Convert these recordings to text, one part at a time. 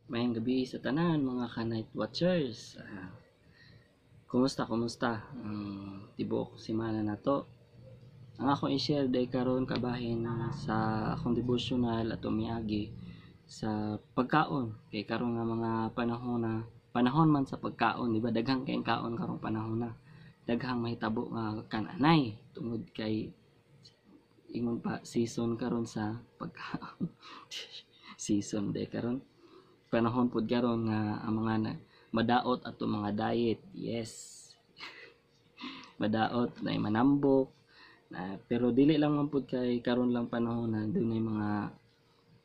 Mayang gabi sa tanan mga ka-night watchers. Kumusta? Tibuok semana na to. Ang akong i-share day karon kabahin sa akong devotional at umiagi sa pagkaon. Kay karon nga mga panahon man sa pagkaon, di ba daghang kay kaon karong panahon na. Daghang mahitabo nga kananay tungod kay ingon pa season karon sa pagkaon. Season day karon panahon pud karon nga ang mga madaot ato mga diet. Yes, madaot na manambok pero dili lang man pud kay karon lang panahon na dunay mga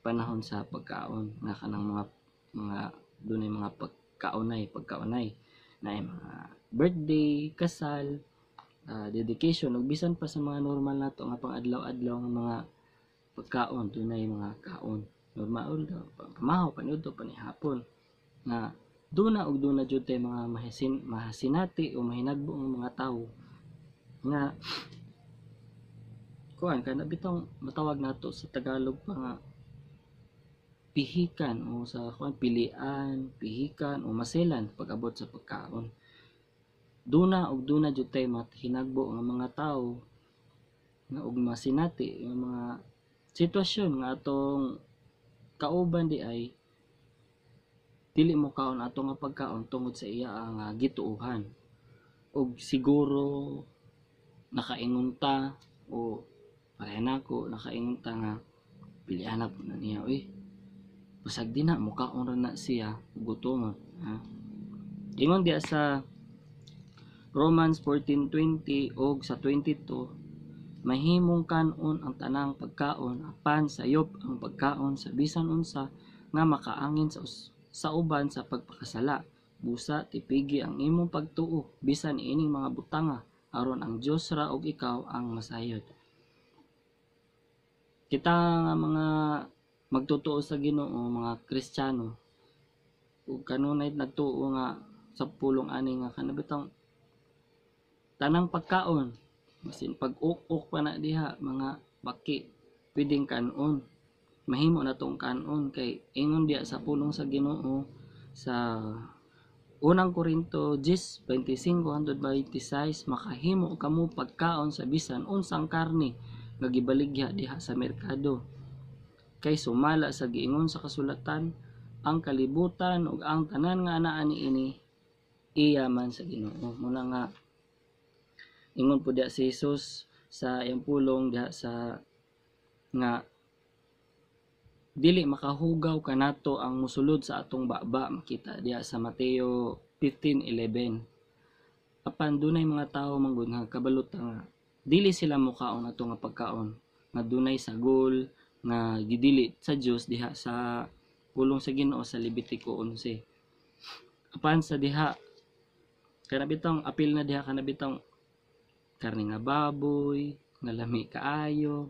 panahon sa pagkaon nga kanang mga dunay mga pagkaunay na mga birthday, kasal, dedication ug bisan pa sa mga normal nato nga pang adlaw-adlaw nga mga pagkaon dunay mga kaon normal daw pamahaw paniudto panihapon nga duna jud tay mga mahasinati o mahinagbo ng mga tawo nga kuan kana bitong matawag nato sa Tagalog pa nga pihikan o sa kuan pihikan o maselan pag-abot sa pagkaon. Duna jud tay mahinagbo nga mga tawo nga og masinati nga mga sitwasyon nga atong kauban di ay dili mo kaon ato nga pagkaon tungod sa iya nga gituohan og siguro nakaingon ta o pareha nako nakaingon ta nga pilihan na po na niya basag di na mukaon ra na siya gutom ha ingon diya sa Romans 14:20 og sa 22 mahimong kanon ang tanang pagkaon apan sayop ang pagkaon sa bisan unsa nga makaangin sa uban sa pagpakasala busa tipigi ang imong pagtuo bisan ining mga butanga aron ang Dios ra og ikaw ang masayod. Kita nga mga magtutuo sa Ginoo mga Kristiyano ug kanunay nagtuo nga sa pulong ani nga kanabitang tanang pagkaon masin pag-uk pa na diha mga baki pwedeng kanon mahimo na tong kanon kay ingon diya sa pulong sa Ginoo sa unang Korinto 10:25-26 makahimo kamo pagkaon sa bisan unsang karne nga gibaligya diha sa merkado kay sumala sa giingon sa kasulatan ang kalibutan ug ang tanan nga anaa niini iya man sa Ginoo muna nga ingon po diha si Jesus sa iyang pulong diha sa nga dili makahugaw kanato ang musulod sa atong baba makita diha sa Mateo 15:11 apan dunay mga tawo manggod nga kabalot nga dili sila mukaon ato nga pagkaon nga dunay sagol nga gidili sa Dios diha sa pulong sa Ginoo sa Levitico 11 apan sa diha kanabitang apil na diha kanabitang karne nga baboy nga lami kaayo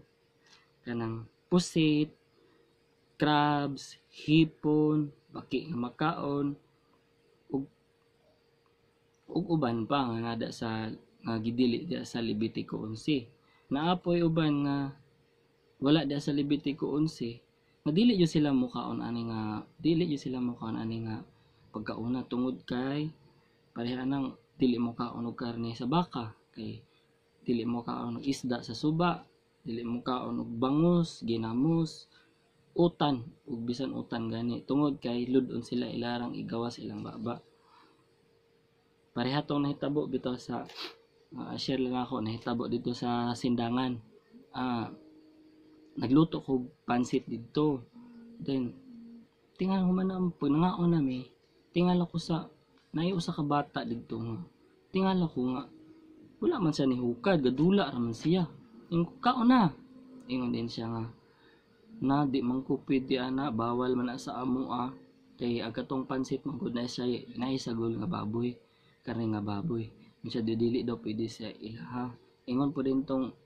kanang pusit crabs, hipon, baki nga makaon ug uban pa nga nada sa nga gidili diha sa Levitico 11. Naapoy uban nga wala diha sa Levitico 11 nga dili jud sila mukaon ani nga pagkauna tungod kay pareha nang dili mo kaon og karne sa baka kay dili mo kaon og isda sa suba, dili mo kaon og bangus, ginamos, utan ug bisan utan gani tungod kay ludon sila ilarang igawas ilang baba. Pareha tong nahitabo bitaw sa share lang ako nahitabo dito sa sindangan. Nagluto ko pansit dito. Then tingal human na pag nangaon nami, tingal ako sa nayo sa kabata dito nga. Tingal ako nga wala man siya ni hukad, gadula ra man siya. Ingon kaon na. Ingon din siya nga na di man ko pwede ana bawal man na sa amo kay agatong pansit man gud na siya naisagol nga baboy karne nga baboy siya dili daw pwede siya ilaha ingon po din tong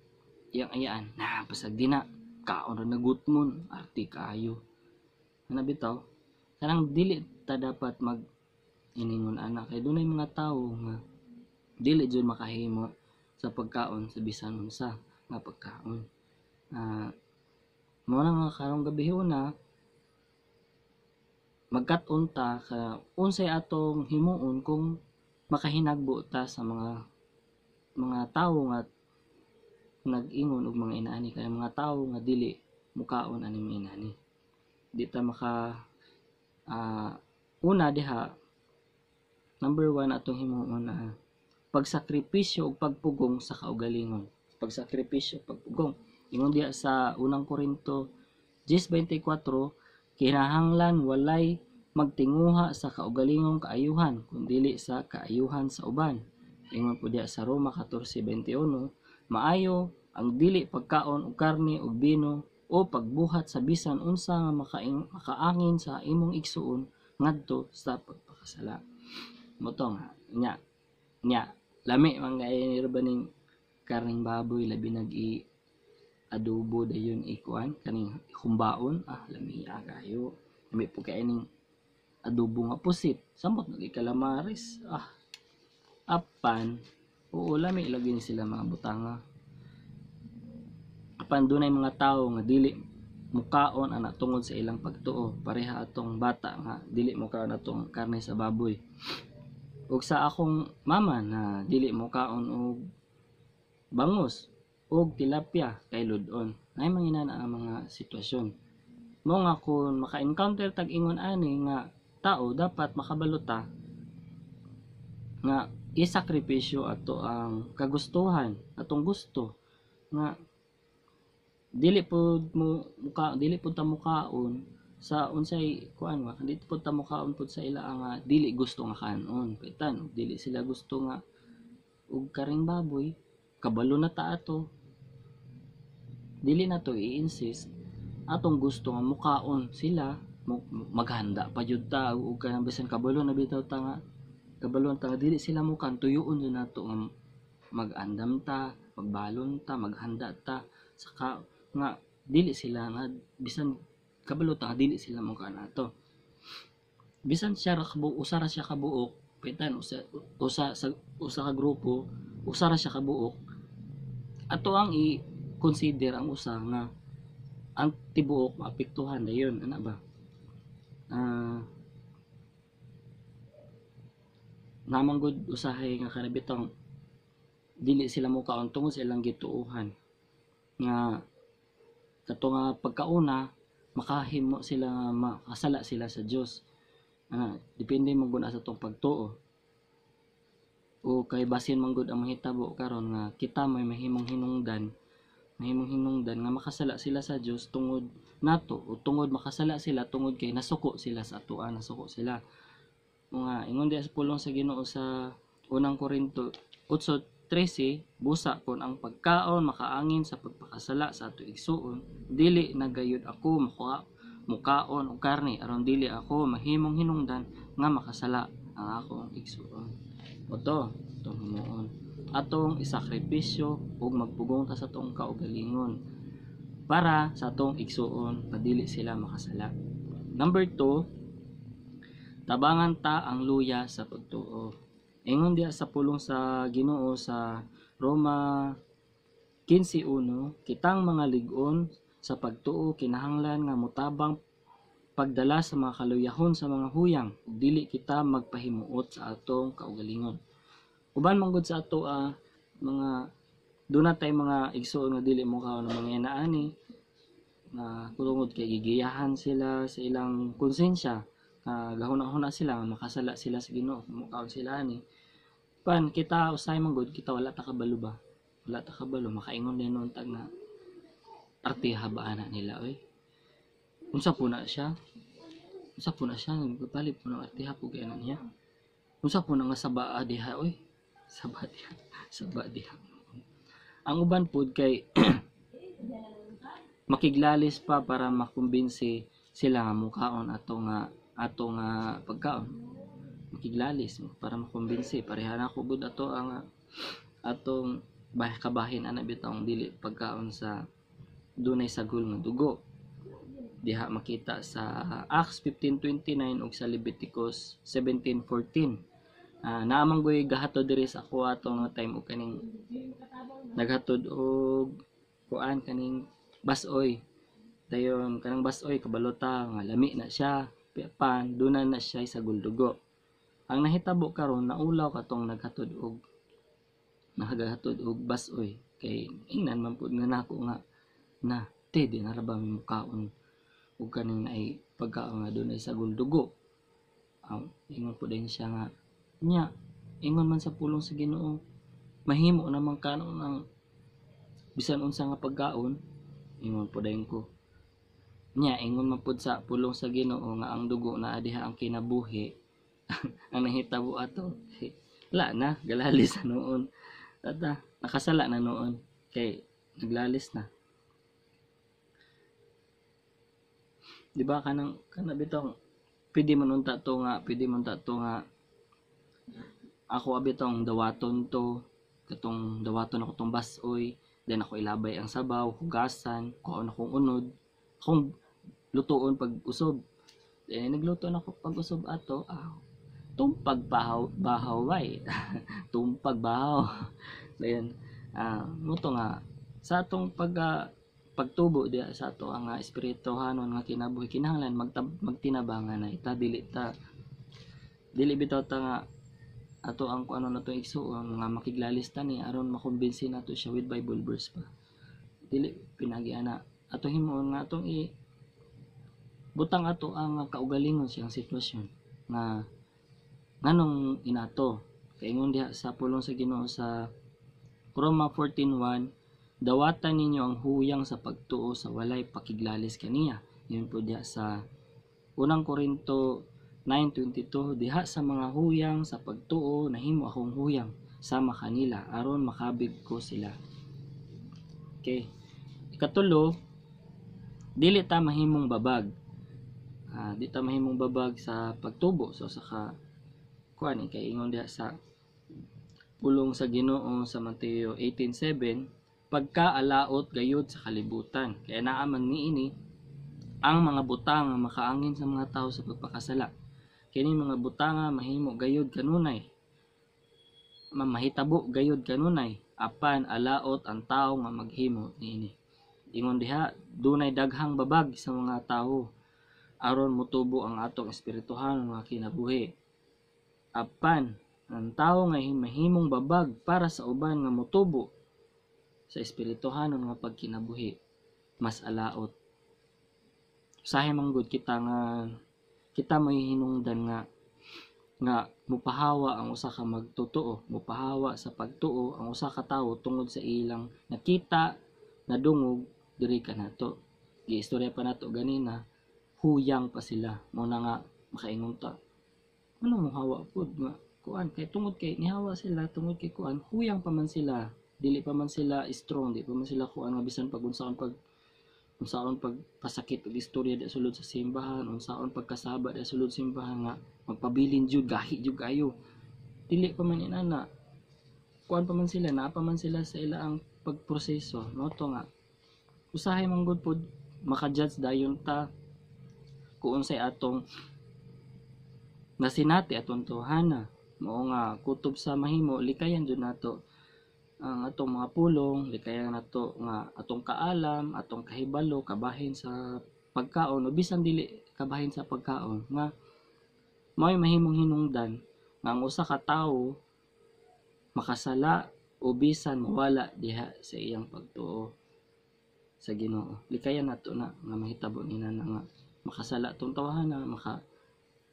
iyang ayaan na pasag di na kaon ra nagutmon arti kaayo ana bitaw kanang dili ta dapat mag iningon ana kay dunay mga tawo nga dili jud makahimo sa pagkaon sa bisan unsa nga pagkaon mo na nga karong gabi na magkat-on ta ka unsay atong himuon kung makahinagbo ta sa mga tawo nga nag-ingon og mga inaani kay mga tawo nga dili mukaon ani mga inani. Di ta maka una diha, number 1 atong himuon na pagsakripisyo ug pagpugong sa kaugalingon. Pagsakripisyo, pagpugong. Ingon diha sa unang Korinto 10:24, kinahanglan walay magtinguha sa kaugalingong kaayuhan kundili sa kaayuhan sa uban. Ingon po diha sa Roma 14:21, maayo ang dili pagkaon og karne ug bino o pagbuhat sa bisan unsa nga makaangin sa imong igsuon ngadto sa pagpakasala. Moto nga nya lami man gay ba ning karning baboy labi nag-i adobo dayon ikuan kaning kumbaon lami kayo lami po kay ning adobo nga pusit samot nag calamares apan oo lami lagi ni sila mga butanga apan dunay mga tawo nga dili mukaon ana tungod sa ilang pagtuo pareha atong bata nga dili mukaon atong karne sa baboy ug sa akong mama na dili mukaon og bangus ug tilapia kay ludon nay manginan ang mga sitwasyon mo nga kung maka-encounter tag ingon ani nga tao dapat makabaluta nga isakripisyo ato ang kagustuhan atong gusto nga dili pud ta mukaon sa unsay kuan nga dili pud ta mukaon pud sa ila nga dili gusto nga kanon kaitan dili sila gusto nga og karing baboy kabalo na ta ato dili na to i-insist atong gusto nga mukaon sila maghanda pa jud ta og kanang bisan kabalo na bitaw ta nga kabalon ta nga dili sila mukan tuyoon jud nato nga mag-andam ta magbalon ta maghanda ta saka nga dili sila nga bisan kabalo ta nga dili sila mukan ato bisan siya usa ra siya kabuok pitan usa ka grupo usa ra siya kabuok ato ang i-consider ang usa nga ang tibuok maapektuhan dayon ana ba namang gud usahay nga kanabitang dili sila mukaon tungod sa ilang gituohan nga kato nga pagkauna makahimo sila nga makasala sila sa Dios depende man gud sa tong pagtuo o kay basin man gud ang mahitabo karon nga kita may mahimong hinungdan nga makasala sila sa Dios tungod nato o tungod makasala sila tungod kay nasuko sila sa atoa nasuko sila mga ingon diha sa pulong sa Ginoo sa unang Korinto 8:13 busa kon ang pagkaon makaangin sa pagpakasala sa ato igsuon dili nagayud ako mukaon og karne aron dili ako mahimong hinungdan nga makasala ang akong igsuon oto tong himuon atong isakripisyo ug magpugong ta sa atong kaugalingon para sa atong igsuon padili sila makasala. Number 2, tabangan ta ang luya sa pagtuo. Ingon diha sa pulong sa Ginoo sa Roma 15:1, kitang mga lig-on sa pagtuo kinahanglan nga mutabang pagdala sa mga kaluyahon sa mga huyang ug dili kita magpahimuot sa atong kaugalingon. Uban man gud sa ato mga duna tay mga igsoon nga dili mo kaon mga inaani na tungod kay gigiyahan sila sa ilang konsensya gahuna-huna sila makasala sila sa Ginoo mukaon sila ani pan kita usay man gud kita wala ta kabalo ba wala ta kabalo makaingon din nun tag na artiha ba ana nila oy unsa po na siya nagpapalit po ng artiha po kay ana niya unsa po na nga saba diha oy saba diha ang uban pod kay makiglalis pa para makumbinsi sila nga mukaon ato nga pagkaon makiglalis para makumbinsi pareha na ko gud ato ang atong kabahin ana bitong dili pagkaon sa dunay sagol nga dugo diha makita sa Acts 15:29 ug sa Leviticus 17:14 naamang goy gahatod diri sa ako atong nga time ug kaning naghatod og kuan kaning basoy dayon kanang basoy kabalota nga lami na siya pan duna na siya sa guldugo. Ang nahitabo karon naulaw katong naghatod og basoy kay ingnan man pud nga nako nga na te di na ra ba mi mukaon ug kaning ay pagkaon nga dunay sa guldugo. Ingon po din siya nga nya ingon man sa pulong sa Ginoo mahimo naman kanon ang bisan unsa nga pagkaon. Ingon po din ko nya ingon man pud sa pulong sa Ginoo nga ang dugo naa diha ang kinabuhi. Ang nahitabo ato wala na galalis na noon nakasala na noon kay naglalis na, di ba? Kana bitong pwede man unta to nga ako abitong dawaton to katong dawaton ako tong basoy then ako ilabay ang sabaw hugasan kuon akong unod akong lutuon pag usob then nagluto na ako pag usob ato tumpag bahaw way tumpag bahaw dayon muto nga sa atong pagtubo diya sa ato ang espirituhanon nga kinabuhi kinahanglan magtinabangan na ita dili bitaw ta nga ato ang kuano na to igsuon nga makiglalis ta ni aron makumbinsi nato siya with Bible verse pa dili pinagiana ato himuon nga atong butang ato ang kaugalingon siyang sitwasyon nga nganong inato kaingon diha sa pulong sa Ginoo sa Roma 14:1 dawatan ninyo ang huyang sa pagtuo sa walay pakiglalis kaniya. Yun po diha sa unang Korinto 9:22 diha sa mga huyang sa pagtuo nahimo akong huyang sama kanila aron makabig ko sila. Okay. Ikatulo, dili ta mahimong babag. Di ta mahimong babag sa pagtubo so saka kuan kay ingon diha sa pulong sa Ginoo sa Mateo 18:7 pagkaalaot gayud sa kalibutan kaya naa man niini ang mga butang nga makaangin sa mga tawo sa pagpakasala kini mga butang nga mahimo gayud kanunay mahitabo gayud kanunay apan alaot ang tawo nga maghimo niini. Ingon diha dunay daghang babag sa mga tawo aron motubo ang atong espirituhan nga kinabuhi. Apan ang tawo nga mahimong babag para sa uban nga motubo sa espirituhanon nga pagkinabuhi mas alaot. Usahay man gud kita may hinungdan nga mupahawa ang usa ka magtotoo, mupahawa sa pagtuo ang usa ka tawo tungod sa ilang nakita na dungog diri kanato. Giistorya pa nato ganina, huyang pa sila mo na nga makaingon ta. Ano mo hawa pud nga kuan kay tungod kay nihawa sila tungod kay kuan huyang pa man sila dili pa man sila strong di pa man sila kuan nga bisan pag unsaon pagpasakit og istorya di sulod sa simbahan unsaon pagkasaba di sulod sa simbahan nga magpabilin jud gahi jud kayo dili pa man inana kuan pa man sila naa pa man sila sa ilaang pagproseso no to nga usahay man gud pud maka-judge dayon ta kung unsay atong nasinati atong tuhanan mao nga kutob sa mahimo likayan jud nato ang atong mga pulong likayan nato nga atong kaalam atong kahibalo kabahin sa pagkaon o bisan dili kabahin sa pagkaon nga mao'y mahimong hinungdan nga ang usa ka tawo makasala o bisan mawala diha sa iyang pagtuo sa Ginoo. Likayan nato na nga mahitabo nina na nga makasala tong tawhana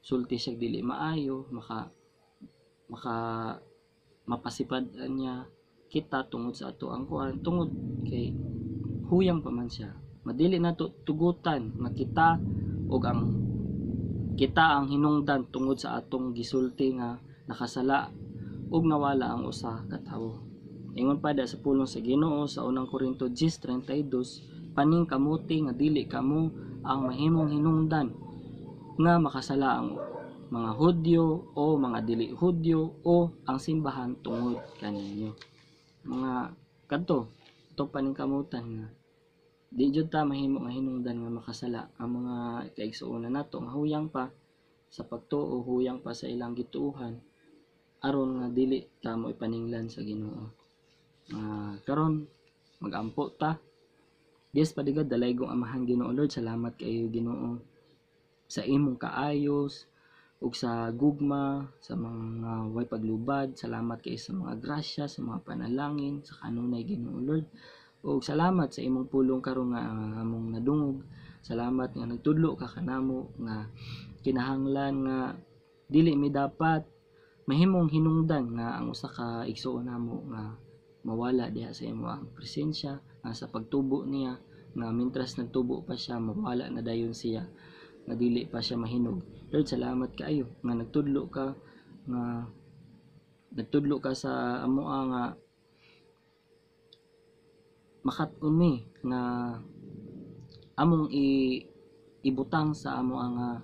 sulti siya dili maayo mapasipadan niya kita tungod sa ato ang kuan tungod kay huyang pa man siya madili nato tugutan nga kita ang hinungdan tungod sa atong gisulti nga nakasala ug nawala ang usa ka tawo. Ingon pa da sa pulong sa Ginoo sa unang Korinto 10:32 paning kamuti nga dili kamo ang mahimong hinungdan nga makasala ang mga Hudyo o mga dili Hudyo o ang simbahan tungod kaninyo. Mga kadto itong paningkamutan nga di jud ta mahimo nga hinungdan nga makasala ang mga kaigsuonan nato nga huyang pa sa pagtuo huyang pa sa ilang gituohan aron nga dili ta mo ipaninglan sa Ginoo. Karon magampo ta. Yes, padigad dalaygon amahan Ginoo Lord, salamat kayo Ginoo sa imong kaayos ug sa gugma sa mga way paglubad. Salamat kay sa mga grasya, sa mga panalangin, sa kanunay Ginoo Lord. Ug salamat sa imong pulong karon nga among nadungog. Salamat nga nagtudlo ka kanamo nga kinahanglan nga dili mi dapat mahimong hinungdan nga ang usa ka igsoon namo nga mawala diha sa imong presensya, nga sa pagtubo niya nga mintras nagtubo pa siya mawala na dayon siya, nga dili pa siya mahinog. Lord, salamat kaayo nga nagtudlo ka sa amoa nga makat-on mi nga among ibutang sa amoa nga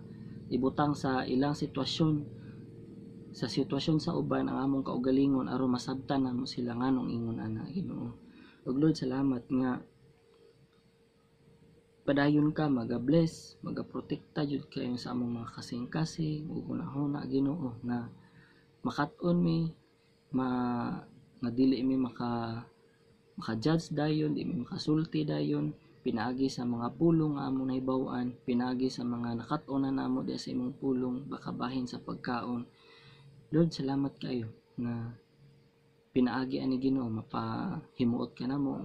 ibutang sa ilang sitwasyon, sa sitwasyon sa uban ang among kaugalingon aron masabtan namo sila nganong ingon ana Ginoo. Ug Lord, salamat nga padayon ka maga-bless, maga-protekta jud kayo sa among mga kasing-kasing ug hunahuna Ginoo nga makat-on mi nga dili mi maka-judge dayon, di mi makasulti dayon, pinaagi sa mga pulong nga among nahibaw-an, pinaagi sa mga nakat-on na namo diha sa imong pulong, baka bahin sa pagkaon. Lord, salamat kayo na pinaagi ani Ginoo mapahimuot ka namo,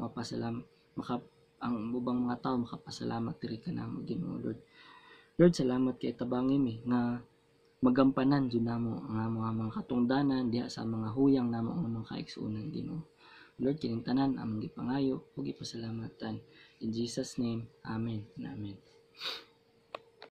ang ubang mga tao makapasalamat diri ka namo Ginoo Lord. Lord, salamat kay tabangi mi nga magampanan jud namo ang mga katungdanan diha sa mga huyang namo nga mga kaigsuonan Ginoo. Lord, kining tanan among gipangayo ug gipasalamatan. In Jesus name, amen and amen.